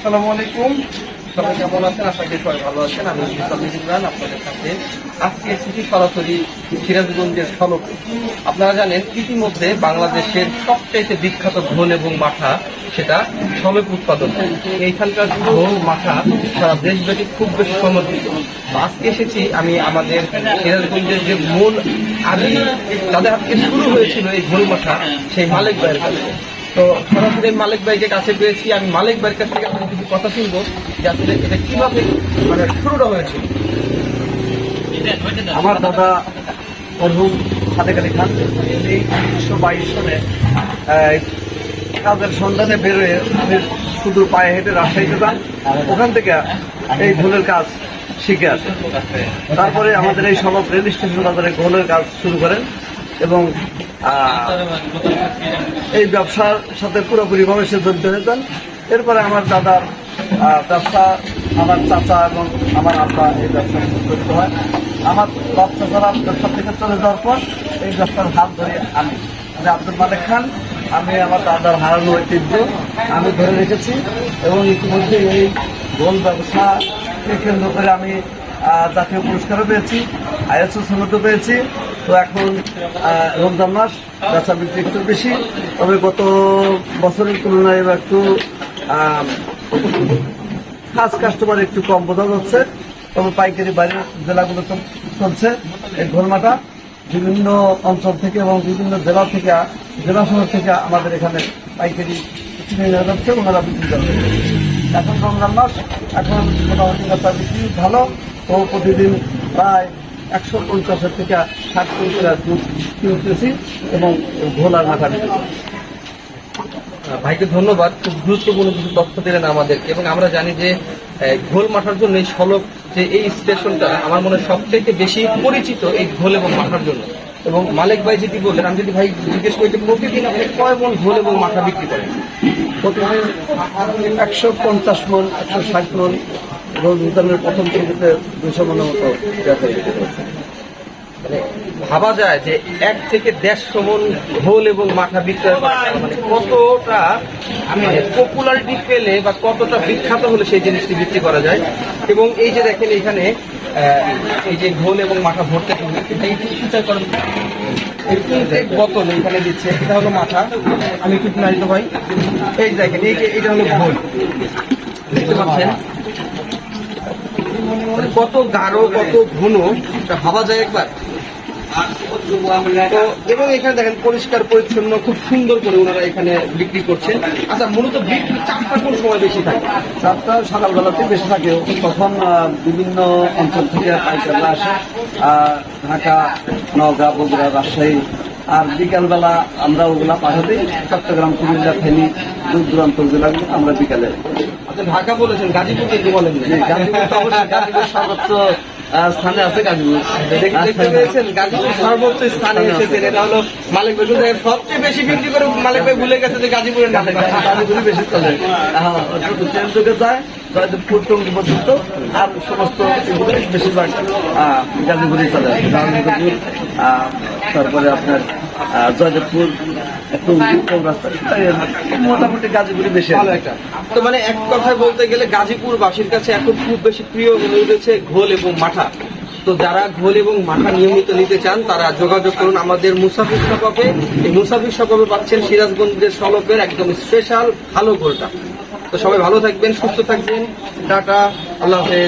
আসসালামু আলাইকুম, সবাই কেমন আছেন? আশা করি সবাই ভালো আছেন। আমি ইমরান আপনাদের সাথে আজকে এসেছি সরাসরি সিরাজগঞ্জের সলকে। আপনারা জানেন ইতিমধ্যে বাংলাদেশের সবচেয়ে বিখ্যাত ঘোল এবং মাঠা সেটা সলক উৎপাদন। এইখানকার ঘোল মাঠা সারা দেশব্যাপী খুব বেশি সমর্থিত। আজকে এসেছি আমি আমাদের সিরাজগঞ্জের যে মূল আদি যাদের হাত থেকে শুরু হয়েছিল এই ঘোল মাঠা, সেই মালিক ভাইয়ের কাছে। তো সরাসরি মালিক ভাইকে কাছে পেয়েছি। আমি মালিক ভাইয়ের কাছ থেকে আপনার কিছু কথা শুনবো যে আসলে এটা কিভাবে শুরুটা হয়েছিল। আমার দাদা মরহুম সাদেক আলী খান এই 1922 সালে কাজের সন্ধানে বেরোয় আমি শুধু পায়ে হেঁটে রাজশাহীতে যান, ওখান থেকে এই ঘোলের কাজ শিখে আসে। তারপরে আমাদের এই সব রেল স্টেশন বাজারে ঘোলের কাজ শুরু করেন এবং এই ব্যবসার সাথে পুরোপুরিভাবে সে জড়িত হয়ে যান। এরপরে আমার দাদার ব্যবসা, আমার চাচা এবং আমার আব্বা এই ব্যবসার সাথে জড়িত হয়। আমার বাচ্চা যারা ব্যবসা থেকে চলে যাওয়ার পর এই ব্যবসার হাত ধরে আমি আব্দুল মালিক খান, আমি আমার দাদার হারানো ঐতিহ্য আমি ধরে রেখেছি এবং ইতিমধ্যে এই গোল ব্যবসাকে কেন্দ্র করে আমি জাতীয় পুরস্কারও পেয়েছি, ISO সনদও পেয়েছি। তো এখন রমজান মাস, বেচা বিক্রি একটু বেশি, তবে গত বছরের তুলনায় এবার একটু খাস কাস্টমার একটু কম বোঝা যাচ্ছে। তবে পাইকারি বাইরের জেলাগুলো চলছে এই ঘোলমাটা বিভিন্ন অঞ্চল থেকে এবং বিভিন্ন জেলা থেকে, জেলা শহর থেকে আমাদের এখানে পাইকারি কিনে নেওয়া যাচ্ছে, ওনারা বিক্রি করছে। এখন রমজান মাস, এখন মোটামুটি বেচা বিক্রি ভালো। তো প্রতিদিন প্রায় 150 থেকে 60 কুইন্টাল দুধ কিনতেছি এবং ঘোল আর মাথা বিক্রি। ভাইকে ধন্যবাদ, খুব গুরুত্বপূর্ণ কিছু তথ্য দিলেন আমাদেরকে। এবং আমরা জানি যে ঘোল মাঠার জন্য এই সলক যে এই স্টেশনটা আমার মনে হয় সবথেকে বেশি পরিচিত এই ঘোল এবং মাঠার জন্য। এবং মালিক ভাই যেটি বললেন, আমি যদি ভাই জিজ্ঞেস করি যে প্রতিদিন আপনি কয় মন ঘোল এবং মাঠা বিক্রি করেন? প্রতিদিন 150 মন, 160 মন এবং ভুটানের প্রথম দিকে 200 মনের মতো ব্যবসা বিক্রি করছে। মানে ভাবা যায় যে 1 থেকে 150 মন ঘোল এবং মাঠা বিক্রয় করা মানে কতটা পপুলারিটি পেলে বা কতটা বিখ্যাত হলে সেই জিনিসটি বিক্রি করা যায়। এবং এই যে দেখেন এখানে এই যে ঘোল এবং মাঠা ভরতে বোতল এখানে দিচ্ছে, এটা হলো মাঠা। আমি একটু নাড়িত ভাই, এই দেখেন এইটা হলো ঘোল, দেখতে পাচ্ছেন কত গাঢ় কত ঘন, ভাবা যায় একবার। তো এবং এখানে দেখেন পরিষ্কার পরিচ্ছন্ন, খুব সুন্দর করে ওনারা এখানে বিক্রি করছেন। আচ্ছা, মূলত বিক্রি চাপটা কোন সময় বেশি থাকে? চাপটা সকালবেলাতে বেশি থাকে, তখন বিভিন্ন অঞ্চল থেকে পাইকাররা আসে, ঢাকা, নওগাঁ, বগুড়া, রাজশাহী। আর বিকালবেলা আমরা ওগুলা পাঠাতে চট্টগ্রাম, কুমিল্লা, ফেনী, দূর দূরান্ত জেলাগুলো আমরা বিকালে। আচ্ছা, ঢাকা বলেছেন, গাজীপুর কিন্তু বলেন? গাজীপুর তো অবশ্যই, গাজীপুর সর্বোচ্চ স্থানে আছে গাজীপুর। দেখতে পেয়েছেন, গাজীপুর সর্বোচ্চ স্থানে এসেছেন। এটা হলো মালিক ভাই সবচেয়ে বেশি বিক্রি করে। মালিক ভাই ভুলে গেছে যে গাজীপুরের নামে গাজীপুরে বেশি চলে, ট্রেন যোগে যায় জয়দেবপুর, টঙ্গী পর্যন্ত। আর সমস্ত বেশিরভাগ গাজীপুরে চলে, গাজীপুর, তারপরে আপনার জয়দেবপুর, রাস্তা, মোটামুটি গাজীপুরে বেশি ভালো একটা। তো মানে এক কথায় বলতে গেলে গাজীপুরবাসীর কাছে এখন খুব বেশি প্রিয় হয়ে উঠেছে ঘোল এবং মাঠা। তো যারা ঘোল এবং মাঠা নিয়মিত নিতে চান তারা যোগাযোগ করুন আমাদের মুসাফির শপে। এই মুসাফির শপে পাচ্ছেন সিরাজগঞ্জের সলকের একদম স্পেশাল ভালো ঘোলটা। তো সবাই ভালো থাকবেন, সুস্থ থাকবেন, টাটা, আল্লাহ হাফেজ।